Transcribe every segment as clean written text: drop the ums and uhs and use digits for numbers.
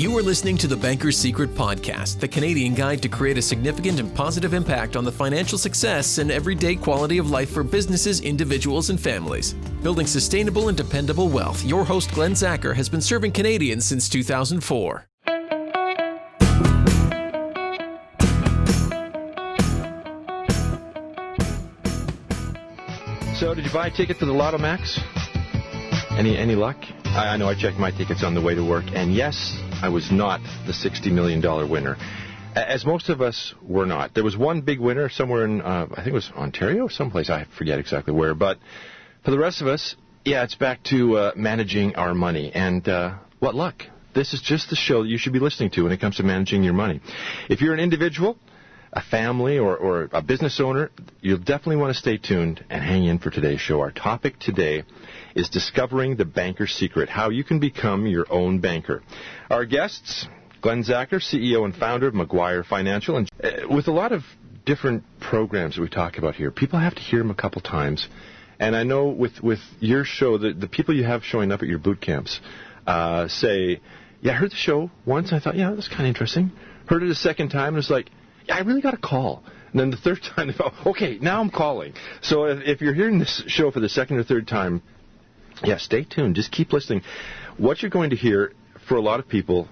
You are listening to the Banker's Secret Podcast, the Canadian guide to create a significant and positive impact on the financial success and everyday quality of life for businesses, individuals, and families. Building sustainable and dependable wealth, your host Glen Zacher has been serving Canadians since 2004. So, did you buy a ticket for the Lotto Max? Any luck? I know I checked my tickets on the way to work, and yes, I was not the $60 million winner, as most of us were not. There was one big winner somewhere in, I think it was Ontario, someplace, I forget exactly where, but for the rest of us, yeah, it's back to managing our money, and what luck. This is just the show that you should be listening to when it comes to managing your money. If you're an individual, a family, or a business owner, you'll definitely want to stay tuned and hang in for today's show. Our topic today is discovering the banker's secret, how you can become your own banker. Our guests, Glen Zacher, CEO and founder of McGuire Financial. And with a lot of different programs that we talk about here, people have to hear them a couple times. And I know with your show, the people you have showing up at your boot camps say, yeah, I heard the show once, and I thought, yeah, that's kind of interesting. Heard it a second time, and it's like, yeah, I really got a call. And then the third time, they thought, okay, now I'm calling. So if you're hearing this show for the second or third time, yeah, stay tuned. Just keep listening. What you're going to hear for a lot of people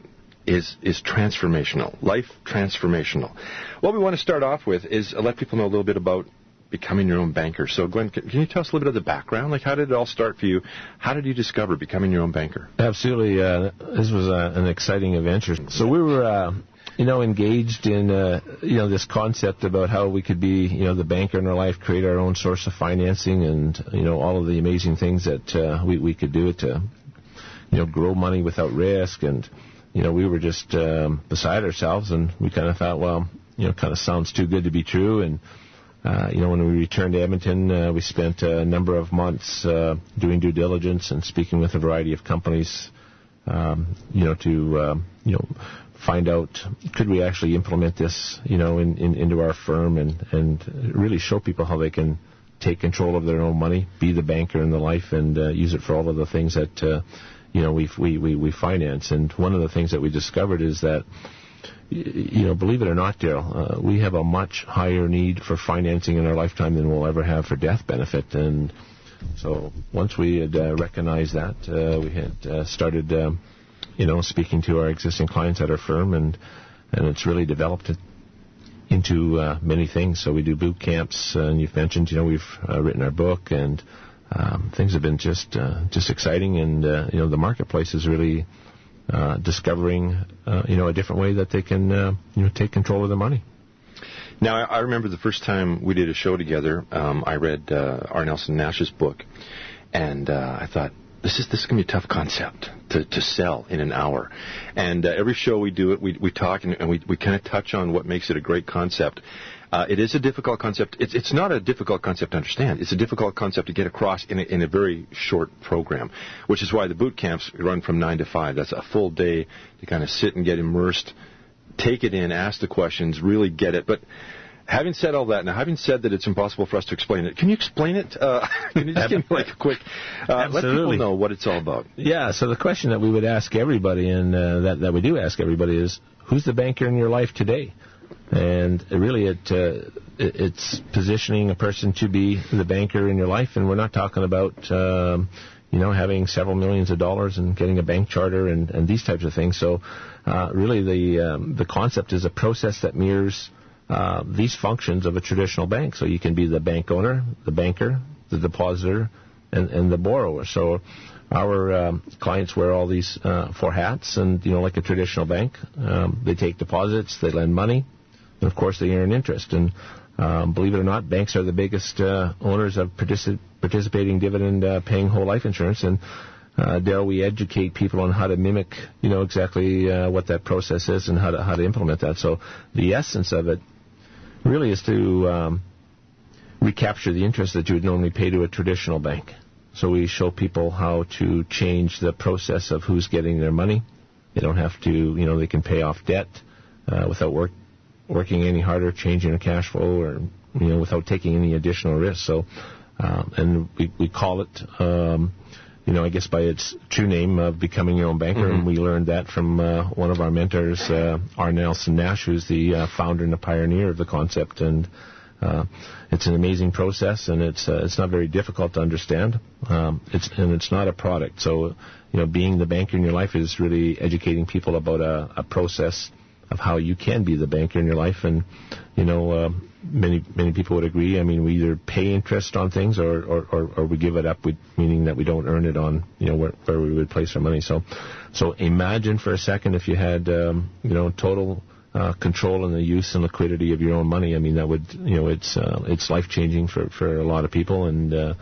is transformational, life transformational. What we want to start off with is let people know a little bit about becoming your own banker. So, Glen, can you tell us a little bit of the background? Like, how did it all start for you? How did you discover becoming your own banker? Absolutely. This was an exciting adventure. So we were engaged in, this concept about how we could be, the banker in our life, create our own source of financing and, all of the amazing things that we could do to, grow money without risk. And, we were just beside ourselves, and we kind of thought, well, kind of sounds too good to be true. And, when we returned to Edmonton, we spent a number of months doing due diligence and speaking with a variety of companies, to find out, could we actually implement this, into our firm and really show people how they can take control of their own money, be the banker in the life, and use it for all of the things that, we finance. And one of the things that we discovered is that, believe it or not, Daryl, we have a much higher need for financing in our lifetime than we'll ever have for death benefit. And so once we had recognized that, we had started speaking to our existing clients at our firm, and it's really developed into many things. So we do boot camps, and you've mentioned, we've written our book, and things have been just exciting, and the marketplace is really discovering a different way that they can take control of their money. Now, I remember the first time we did a show together, I read R. Nelson Nash's book, and I thought, this is going to be a tough concept to sell in an hour. And every show we do it, we talk and we kind of touch on what makes it a great concept. It is a difficult concept. It's not a difficult concept to understand. It's a difficult concept to get across in a very short program, which is why the boot camps run from 9 to 5. That's a full day to kind of sit and get immersed, take it in, ask the questions, really get it. But having said all that, now having said that it's impossible for us to explain it, can you explain it? Can you just give me like a quick, let people know what it's all about? Yeah, so the question that we would ask everybody, and that we do ask everybody, is who's the banker in your life today? And really it's positioning a person to be the banker in your life, and we're not talking about having several millions of dollars and getting a bank charter and these types of things. So really the concept is a process that mirrors these functions of a traditional bank. So you can be the bank owner, the banker, the depositor, and the borrower. So our clients wear all these four hats, and like a traditional bank, they take deposits, they lend money, and of course they earn interest. And believe it or not, banks are the biggest owners of participating dividend paying whole life insurance. And Daryl, we educate people on how to mimic, exactly what that process is and how to implement that. So the essence of it really is to recapture the interest that you would normally pay to a traditional bank. So we show people how to change the process of who's getting their money. They don't have to, they can pay off debt without working any harder, changing their cash flow, or, without taking any additional risk. So, and we call it, I guess by its true name of becoming your own banker. And we learned that from one of our mentors, R. Nelson Nash, who's the founder and the pioneer of the concept. And it's an amazing process, and it's not very difficult to understand. It's not a product. So, being the banker in your life is really educating people about a process of how you can be the banker in your life. And, many people would agree. I mean, we either pay interest on things or we give it up, meaning that we don't earn it on, where we would place our money. So imagine for a second if you had, total control in the use and liquidity of your own money. I mean, that would, it's life-changing for a lot of people, and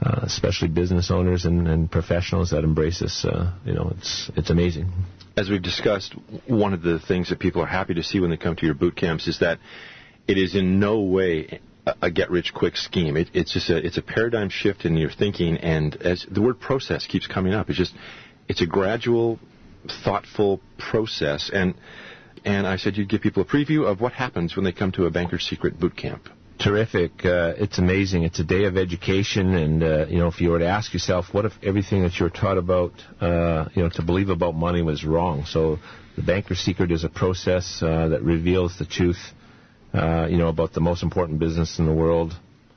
especially business owners and professionals that embrace this. It's amazing. As we've discussed, one of the things that people are happy to see when they come to your boot camps is that it is in no way a get-rich-quick scheme. It's just it's a paradigm shift in your thinking, and as the word process keeps coming up, it's a gradual, thoughtful process. And I said you'd give people a preview of what happens when they come to a Banker's Secret boot camp. Terrific. It's amazing. It's a day of education, and if you were to ask yourself, what if everything that you were taught about, to believe about money was wrong? So the Banker's Secret is a process that reveals the truth, about the most important business in the world,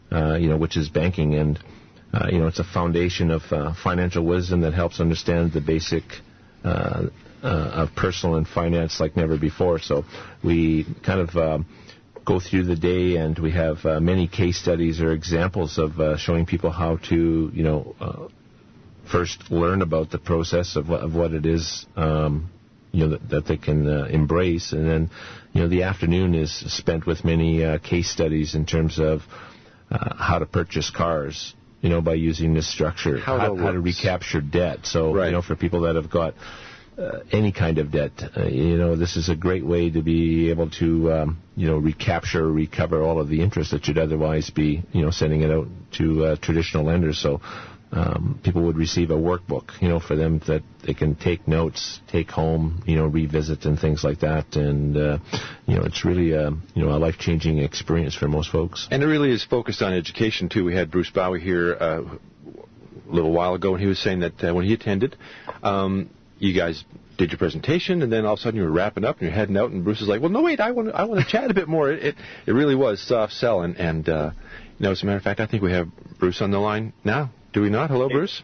which is banking, and it's a foundation of financial wisdom that helps understand the basic of personal and finance like never before. So we kind of go through the day, and we have many case studies or examples of showing people how to, first learn about the process of what it is, that they can embrace. And then, the afternoon is spent with many case studies in terms of how to purchase cars, by using this structure, how to recapture debt. So, right. For people that have got any kind of debt, this is a great way to be able to, recapture or recover all of the interest that you'd otherwise be, sending it out to traditional lenders. So people would receive a workbook, for them that they can take notes, take home, revisit and things like that. And, it's really, a life-changing experience for most folks. And it really is focused on education, too. We had Bruce Bowie here a little while ago, and he was saying that when he attended, you guys did your presentation, and then all of a sudden you were wrapping up and you're heading out, and Bruce is like, well, no, wait, I want to chat a bit more. It really was soft sell, and as a matter of fact, I think we have Bruce on the line now. Do we not? Hello, Bruce.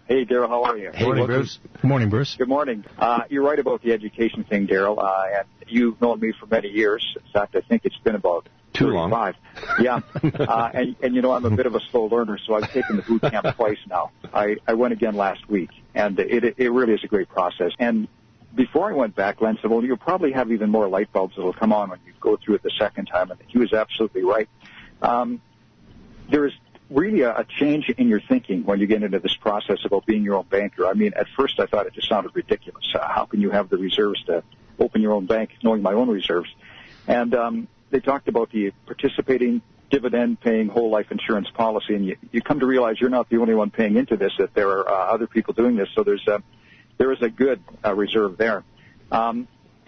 Hey, Daryl, how are you? Hey, Morning, Bruce. Good morning, Bruce. Good morning. You're right about the education thing, Daryl, and you've known me for many years. In fact, I think it's been about too long. Yeah, and I'm a bit of a slow learner, so I've taken the boot camp twice now. I went again last week, and it really is a great process. And before I went back, Glenn said, well, you'll probably have even more light bulbs that will come on when you go through it the second time, and he was absolutely right. There is really a change in your thinking when you get into this process about being your own banker. I mean, at first I thought it just sounded ridiculous. How can you have the reserves to open your own bank, knowing my own reserves? And they talked about the participating dividend-paying whole life insurance policy, and you come to realize you're not the only one paying into this, that there are other people doing this, so there is a good reserve there.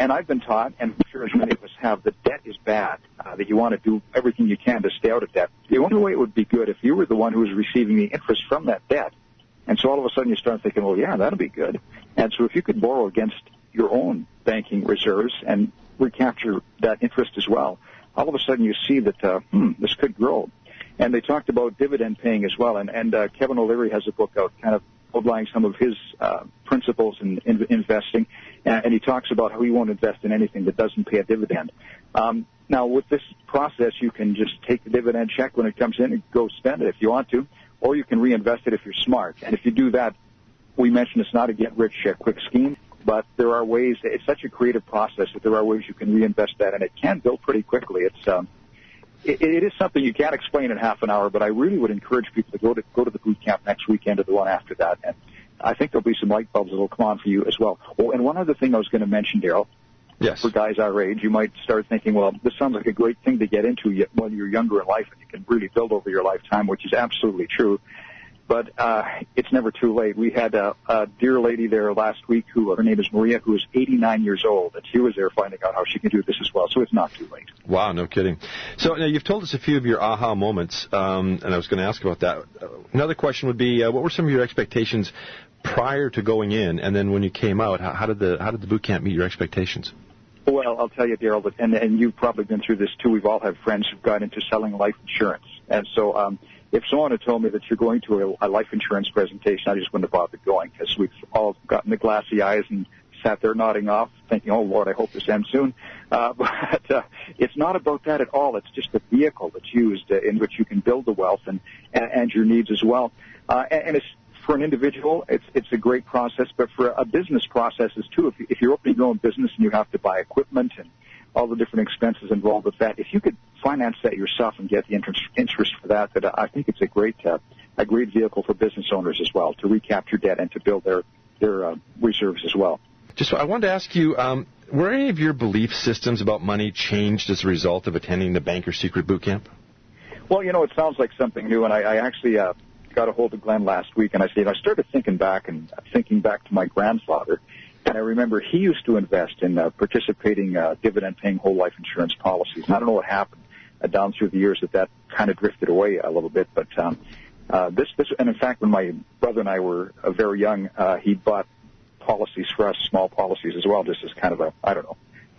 And I've been taught, and I'm sure as many of us have, that debt is bad, that you want to do everything you can to stay out of debt. The only way it would be good if you were the one who was receiving the interest from that debt. And so all of a sudden you start thinking, well, yeah, that'll be good. And so if you could borrow against your own banking reserves and recapture that interest as well, all of a sudden you see that, this could grow. And they talked about dividend paying as well. And Kevin O'Leary has a book out kind of outlining some of his principles in investing. And he talks about how he won't invest in anything that doesn't pay a dividend. Now, with this process, you can just take the dividend check when it comes in and go spend it if you want to, or you can reinvest it if you're smart. And if you do that, we mentioned it's not a get-rich-quick scheme, but there are ways. It's such a creative process that there are ways you can reinvest that, and it can build pretty quickly. It is something you can't explain in half an hour, but I really would encourage people to go to the boot camp next weekend or the one after that. And I think there'll be some light bulbs that will come on for you as well. Oh, and one other thing I was going to mention, Daryl. Yes. For guys our age, you might start thinking, well, this sounds like a great thing to get into when you're younger in life, and you can really build over your lifetime, which is absolutely true. but it's never too late. We had a dear lady there last week her name is Maria, who is 89 years old, and she was there finding out how she can do this as well, so it's not too late. Wow, no kidding. So now you've told us a few of your aha moments, and I was going to ask about that. Another question would be, what were some of your expectations prior to going in, and then when you came out, how did the boot camp meet your expectations? Well, I'll tell you, Daryl, and you've probably been through this too. We've all had friends who've got into selling life insurance, and so if someone had told me that you're going to a life insurance presentation, I just wouldn't have bothered going, because we've all gotten the glassy eyes and sat there nodding off, thinking, oh, Lord, I hope this ends soon. But it's not about that at all. It's just a vehicle that's used in which you can build the wealth and your needs as well. And it's for an individual, it's a great process, but for a business processes too. If you're opening your own business and you have to buy equipment and all the different expenses involved with that, if you could finance that yourself and get the interest for that I think it's a great vehicle for business owners as well, to recapture debt and to build their reserves as well. I wanted to ask you, were any of your belief systems about money changed as a result of attending the Banker Secret Boot Camp? Well, it sounds like something new, and I actually got a hold of Glenn last week, and I started thinking back to my grandfather, and I remember he used to invest in participating dividend-paying whole life insurance policies. And I don't know what happened down through the years that kind of drifted away a little bit, but this, and in fact, when my brother and I were very young, he bought policies for us, small policies as well, just as kind of a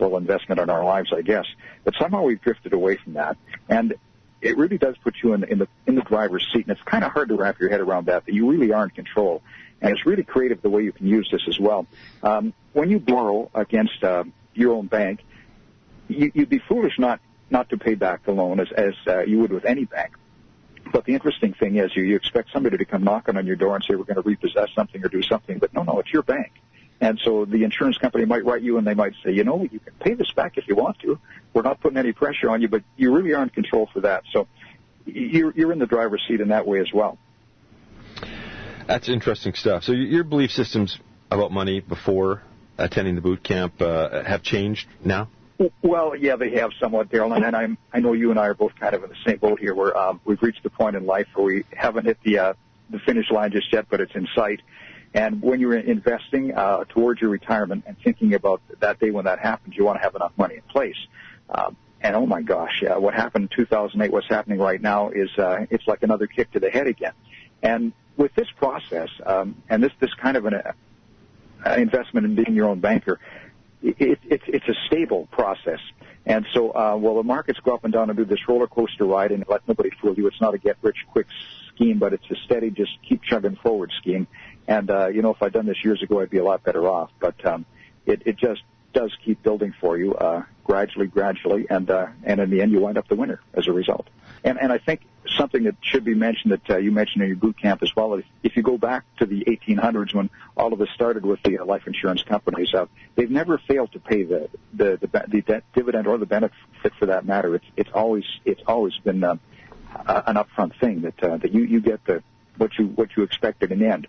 little investment in our lives, I guess. But somehow we've drifted away from that, and it really does put you in the driver's seat, and it's kind of hard to wrap your head around that you really are in control. And it's really creative the way you can use this as well. When you borrow against your own bank, you'd be foolish not to pay back the loan as you would with any bank. But the interesting thing is you expect somebody to come knocking on your door and say, we're going to repossess something or do something. But no, it's your bank. And so the insurance company might write you and they might say, you can pay this back if you want to. We're not putting any pressure on you, but you really are in control for that. So you're in the driver's seat in that way as well. That's interesting stuff. So your belief systems about money before attending the boot camp have changed now? Well, yeah, they have somewhat, Daryl, and I know you and I are both kind of in the same boat here, where we've reached the point in life where we haven't hit the finish line just yet, but it's in sight. And when you're investing towards your retirement and thinking about that day when that happens, you want to have enough money in place. And oh my gosh, what happened in 2008, what's happening right now is it's like another kick to the head again. And with this process, and this kind of an investment in being your own banker, it's a stable process. And so, the markets go up and down and do this roller coaster ride, and let nobody fool you. It's not a get-rich-quick scheme, but it's a steady, just keep chugging forward scheme. And, if I'd done this years ago, I'd be a lot better off. But it just does keep building for you gradually, and in the end, you wind up the winner as a result. And I think something that should be mentioned that you mentioned in your boot camp as well, if you go back to the 1800s when all of this started with the life insurance companies, they've never failed to pay the dividend or the benefit for that matter. It's always been an upfront thing that you get what you expected in the end.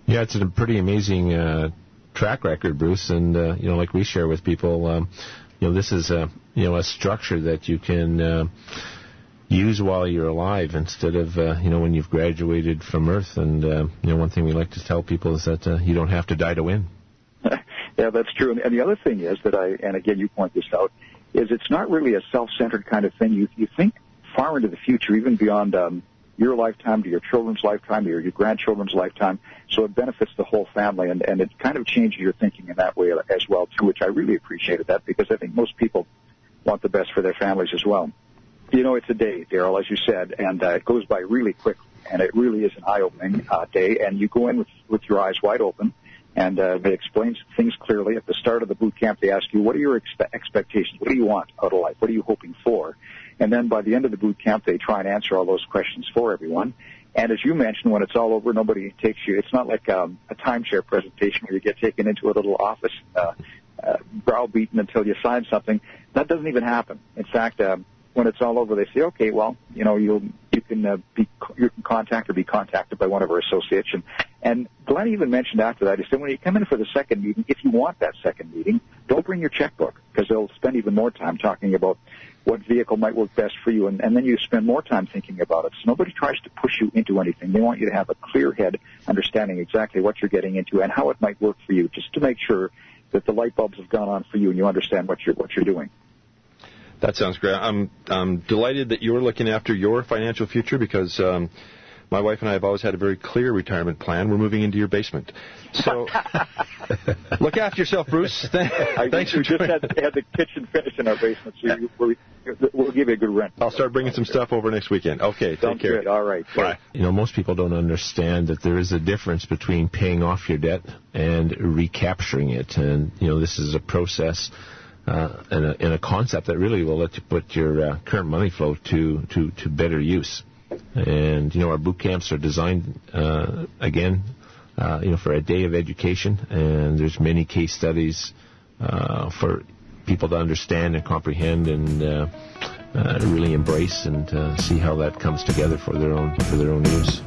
Yeah, it's a pretty amazing track record, Bruce, and like we share with people, this is a structure that you can use while you're alive instead of when you've graduated from Earth. And one thing we like to tell people is that you don't have to die to win. Yeah, that's true. And the other thing is that and again you point this out, is it's not really a self-centered kind of thing. You think far into the future, even beyond your lifetime to your children's lifetime or your grandchildren's lifetime, so it benefits the whole family, and it kind of changes your thinking in that way as well too, which I really appreciated that, because I think most people want the best for their families as well. It's a day, Daryl, as you said, and it goes by really quickly, and it really is an eye-opening day, and you go in with your eyes wide open, and they explain things clearly. At the start of the boot camp, they ask you, what are your expectations? What do you want out of life? What are you hoping for? And then by the end of the boot camp, they try and answer all those questions for everyone. And as you mentioned, when it's all over, nobody takes you. It's not like a timeshare presentation where you get taken into a little office, browbeaten until you sign something. That doesn't even happen. In fact, when it's all over, they say, okay, well, you can contact or be contacted by one of our associates. And Glenn even mentioned after that, he said, when you come in for the second meeting, if you want that second meeting, don't bring your checkbook, because they'll spend even more time talking about what vehicle might work best for you, and then you spend more time thinking about it. So nobody tries to push you into anything. They want you to have a clear head, understanding exactly what you're getting into and how it might work for you, just to make sure that the light bulbs have gone on for you and you understand what you're doing. That sounds great. I'm delighted that you're looking after your financial future, because my wife and I have always had a very clear retirement plan. We're moving into your basement. So look after yourself, Bruce. Thanks for joining. We just had the kitchen finished in our basement, so we'll give you a good rent. I'll start bringing some stuff over next weekend. Okay, take care. Good. All right. Bye. You know, most people don't understand that there is a difference between paying off your debt and recapturing it. And, you know, this is a process and a concept that really will let you put your current money flow to better use. And, you know, our boot camps are designed, again, for a day of education. And there's many case studies for people to understand and comprehend and really embrace and see how that comes together for their own use.